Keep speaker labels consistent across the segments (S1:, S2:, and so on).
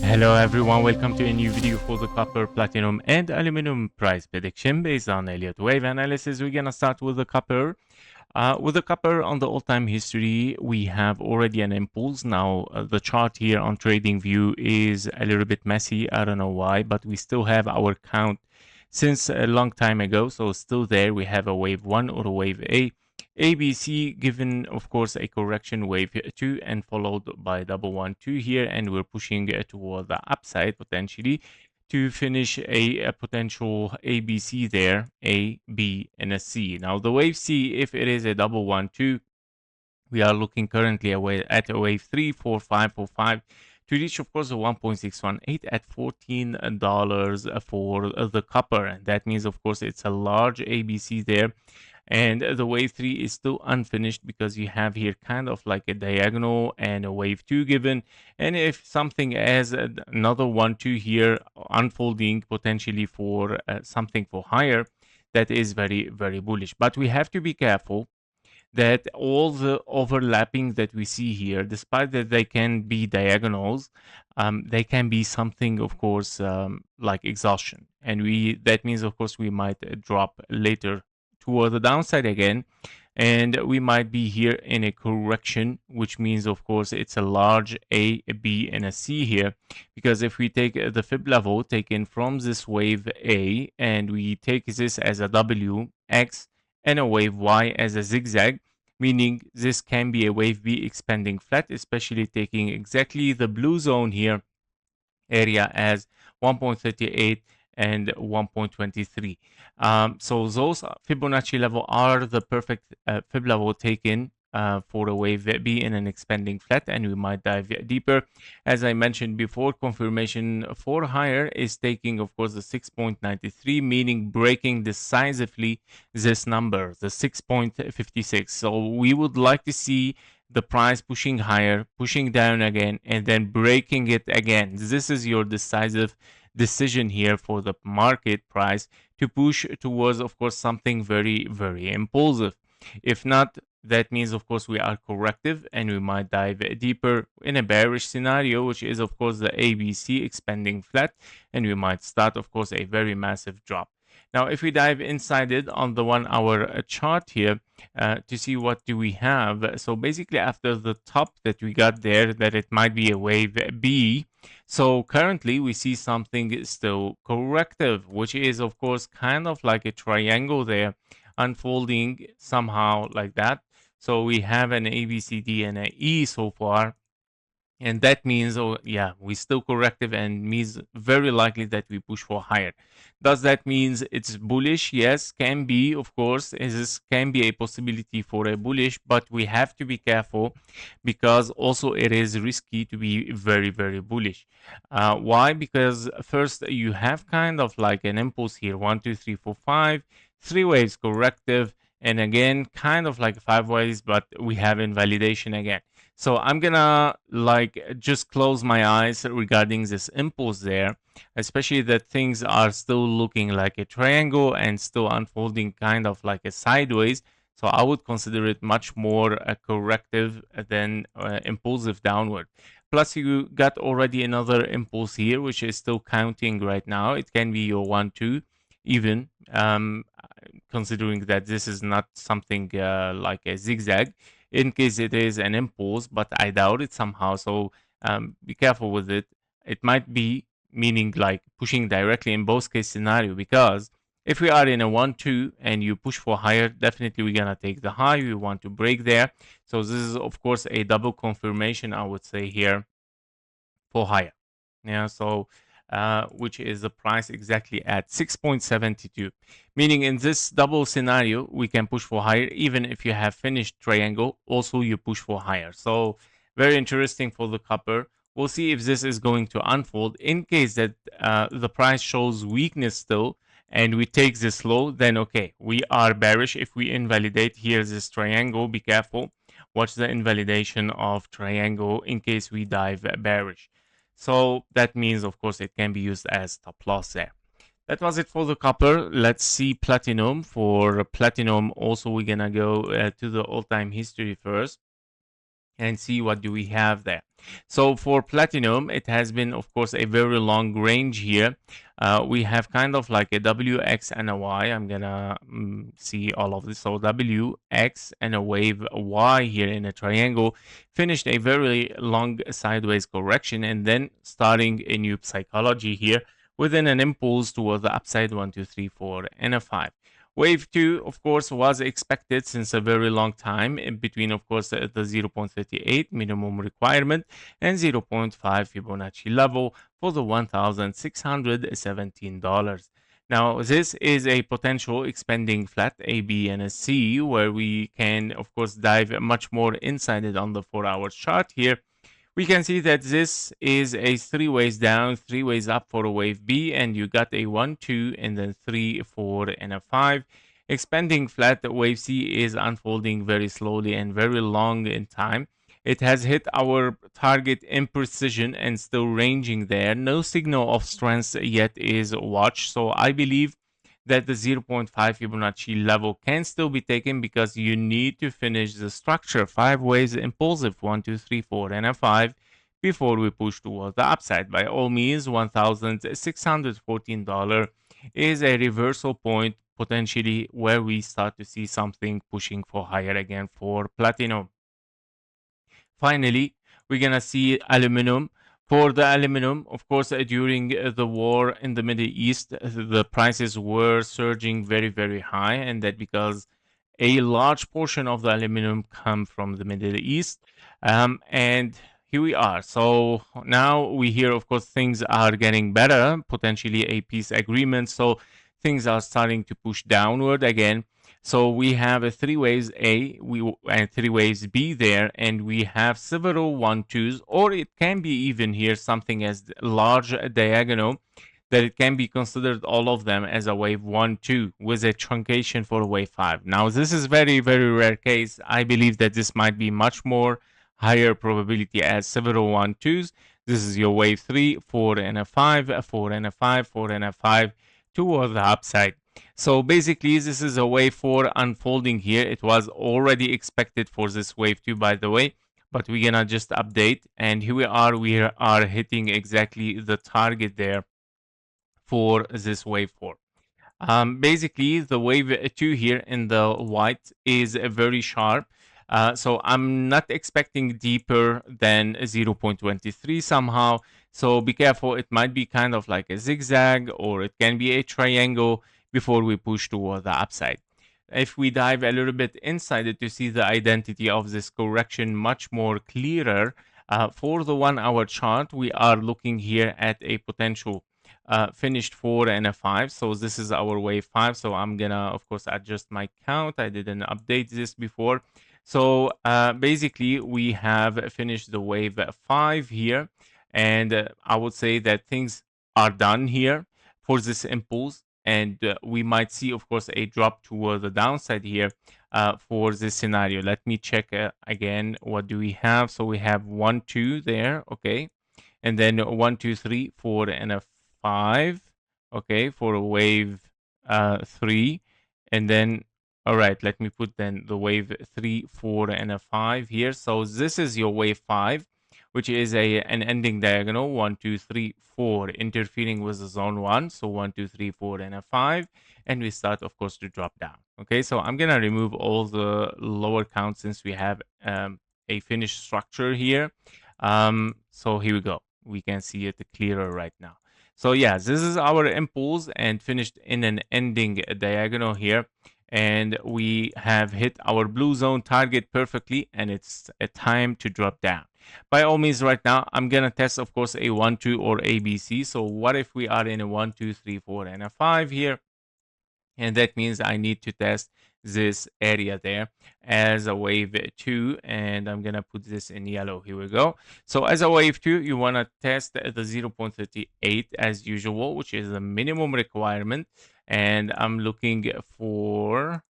S1: Hello everyone, welcome to a new video for the copper, platinum and aluminum price prediction based on Elliott Wave Analysis. We're gonna start with the copper. With the copper on the all-time history, we have already an impulse. Now the chart here on TradingView is a little bit messy. I don't know why, but we still have our count since a long time ago. So still there, we have a wave 1 or a wave A. ABC given, of course, a correction wave 2 and followed by double 1 2 here, and we're pushing toward the upside potentially to finish a potential ABC there, A, B, and a C. Now the wave C, if it is a double 1 2, we are looking currently at a wave 3 4 5 4 5 to reach, of course, the 1.618 at $14 for the copper, and that means, of course, it's a large ABC there. And the wave 3 is still unfinished because you have here kind of like a diagonal and a wave 2 given. And if something as another 1 2 here unfolding potentially for something for higher, that is very, very bullish. But we have to be careful that all the overlapping that we see here, despite that they can be diagonals, they can be something, of course, like exhaustion. And that means, of course, we might drop later toward the downside again, and we might be here in a correction, which means, of course, it's a large A, B, and a C here, because if we take the fib level taken from this wave A and we take this as a W, X, and a wave Y as a zigzag, meaning this can be a wave B expanding flat, especially taking exactly the blue zone here area as 1.38 and 1.23. So those Fibonacci level are the perfect fib level taken for a wave B in an expanding flat, and we might dive deeper. As I mentioned before, confirmation for higher is taking, of course, the 6.93, meaning breaking decisively this number, the 6.56. So we would like to see the price pushing higher, pushing down again, and then breaking it again. This is your decisive decision here for the market price to push towards, of course, something very, very impulsive. If not, that means, of course, we are corrective and we might dive deeper in a bearish scenario, which is, of course, the ABC expanding flat, and we might start, of course, a very massive drop. Now, if we dive inside it on the 1 hour chart here to see what do we have. So basically after the top that we got there, that it might be a wave B. So currently we see something still corrective, which is, of course, kind of like a triangle there unfolding somehow like that. So we have an A, B, C, D, and an E so far. And that means, oh yeah, we still corrective and means very likely that we push for higher. Does that means it's bullish? Yes, can be, of course. This can be a possibility for a bullish, but we have to be careful because also it is risky to be very, very bullish. Why? Because first you have kind of like an impulse here, 1, 2, 3, 4, 5, 3 waves corrective, and again, kind of like 5 waves, but we have invalidation again. So I'm gonna like just close my eyes regarding this impulse there, especially that things are still looking like a triangle and still unfolding kind of like a sideways. So I would consider it much more a corrective than impulsive downward. Plus you got already another impulse here, which is still counting right now. It can be your 1, 2 even, considering that this is not something like a zigzag. In case it is an impulse, but I doubt it somehow. So be careful with it. It might be meaning like pushing directly in both case scenario, because if we are in a 1, 2 and you push for higher, definitely we're going to take the high. We want to break there. So this is, of course, a double confirmation, I would say here, for higher. Yeah, so which is the price exactly at 6.72, meaning in this double scenario we can push for higher. Even if you have finished triangle, also you push for higher. So very interesting for the copper. We'll see if this is going to unfold. In case that the price shows weakness still and we take this low, then okay, we are bearish. If we invalidate here this triangle, be careful, watch the invalidation of triangle in case we dive bearish. So that means, of course, it can be used as stop loss there. That was it for the copper. Let's see platinum. For platinum, also we're gonna go to the all-time history first and see what do we have there. So for platinum, it has been, of course, a very long range here. We have kind of like a W, X, and a Y. I'm gonna see all of this. So W, X, and a wave Y here in a triangle finished a very long sideways correction and then starting a new psychology here within an impulse toward the upside 1, 2, 3, 4, and a 5. Wave 2, of course, was expected since a very long time in between, of course, the 0.38 minimum requirement and zero point 0.5 Fibonacci level for the $1,617. Now, this is a potential expanding flat A, B, and a C where we can, of course, dive much more inside it on the 4-hour chart here. We can see that this is a 3 ways down, 3 ways up for a wave B, and you got a 1, 2, and then 3, 4, and a 5. Expanding flat wave C is unfolding very slowly and very long in time. It has hit our target in precision and still ranging there. No signal of strength yet is watched. So I believe that the zero point 0.5 Fibonacci level can still be taken because you need to finish the structure 5 ways impulsive 1, 2, 3, 4, and a 5 before we push towards the upside. By all means, $1,614 is a reversal point potentially where we start to see something pushing for higher again for platinum. Finally, we're gonna see aluminum. For the aluminum, of course, during the war in the Middle East, the prices were surging very, very high, and that because a large portion of the aluminum come from the Middle East. And here we are. So now we hear, of course, things are getting better, potentially a peace agreement. So things are starting to push downward again. So we have a 3 waves A and 3 waves B there, and we have several 1-2s, or it can be even here something as large diagonal that it can be considered all of them as a wave 1-2 with a truncation for wave 5. Now this is very, very rare case. I believe that this might be much more higher probability as several 1-2s. This is your wave 3, 4, and a 5, 4, and a 5, 4, and a 5 toward the upside. So basically, this is a wave 4 unfolding here. It was already expected for this wave 2, by the way, but we're gonna just update. And here we are hitting exactly the target there for this wave 4. Basically, the wave 2 here in the white is very sharp. So I'm not expecting deeper than 0.23 somehow. So be careful. It might be kind of like a zigzag or it can be a triangle before we push toward the upside. If we dive a little bit inside it to see the identity of this correction much more clearer, for the 1-hour chart, we are looking here at a potential finished 4 and a 5. So this is our wave 5. So I'm gonna, of course, adjust my count. I didn't update this before. So basically, we have finished the wave 5 here. And I would say that things are done here for this impulse. And we might see, of course, a drop toward the downside here for this scenario. Let me check again. What do we have? So we have 1, 2 there. Okay. And then 1, 2, 3, 4, and a 5. Okay. For a wave 3. And then, all right, let me put then the wave 3, 4, and a 5 here. So this is your wave 5, which is an ending diagonal 1, 2, 3, 4, interfering with the zone 1. So 1, 2, 3, 4, and a 5. And we start, of course, to drop down. Okay, so I'm going to remove all the lower counts since we have a finished structure here. So here we go. We can see it clearer right now. So yeah, this is our impulse and finished in an ending diagonal here. And we have hit our blue zone target perfectly, and it's a time to drop down. By all means, right now, I'm going to test, of course, a 1, 2 or ABC. So what if we are in a 1, 2, 3, 4, and a 5 here? And that means I need to test this area there as a wave 2. And I'm going to put this in yellow. Here we go. So as a wave 2, you want to test the 0.38 as usual, which is the minimum requirement. And I'm looking for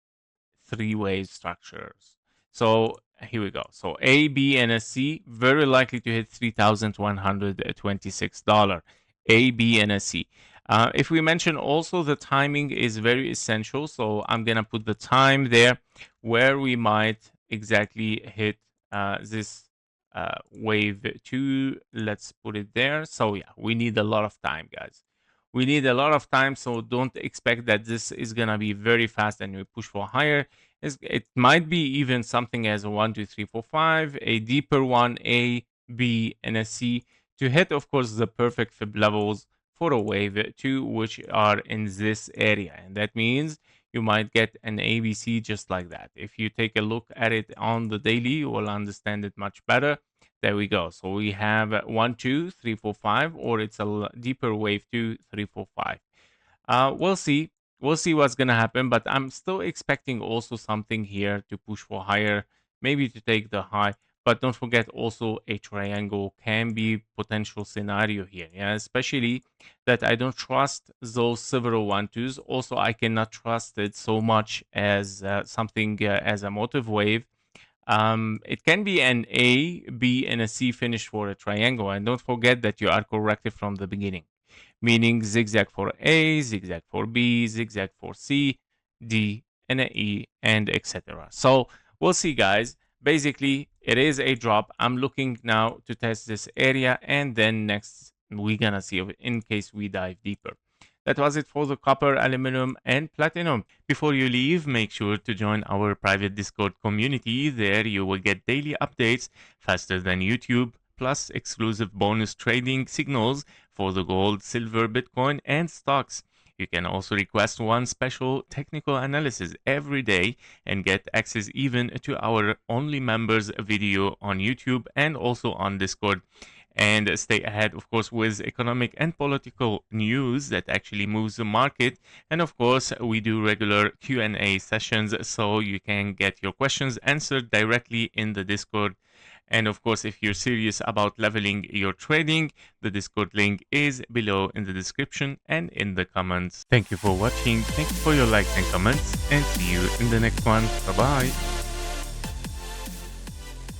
S1: 3-wave structures. So here we go. So A, B, and a C, very likely to hit $3,126. A, B, and a C. If we mention also the timing is very essential. So I'm going to put the time there where we might exactly hit this wave 2. Let's put it there. So yeah, we need a lot of time, guys. We need a lot of time, so don't expect that this is gonna be very fast and we push for higher. It might be even something as a 1, 2, 3, 4, 5, a deeper one, A, B, and a C, to hit, of course, the perfect fib levels for a wave 2, which are in this area. And that means you might get an ABC just like that. If you take a look at it on the daily, you will understand it much better. There we go. So we have 1, 2, 3, 4, 5, or it's a deeper wave 2, 3, 4, 5. We'll see. We'll see what's gonna happen, but I'm still expecting also something here to push for higher, maybe to take the high. But don't forget also a triangle can be potential scenario here. Yeah, especially that I don't trust those several 1-2s. Also, I cannot trust it so much as something as a motive wave. It can be an A, B, and a C finish for a triangle. And don't forget that you are corrected from the beginning, meaning zigzag for A, zigzag for B, zigzag for C, D, and a E, and etc. So we'll see, guys. Basically, it is a drop. I'm looking now to test this area, and then next we're gonna see in case we dive deeper. That was it for the copper, aluminum, and platinum. Before you leave, make sure to join our private Discord community. There you will get daily updates faster than YouTube, plus exclusive bonus trading signals for the gold, silver, Bitcoin, and stocks. You can also request one special technical analysis every day and get access even to our only members video on YouTube and also on Discord. And stay ahead, of course, with economic and political news that actually moves the market. And of course, we do regular Q&A sessions, so you can get your questions answered directly in the Discord. And of course, if you're serious about leveling your trading, the Discord link is below in the description and in the comments. Thank you for watching. Thank you for your likes and comments, and see you in the next one. Bye bye.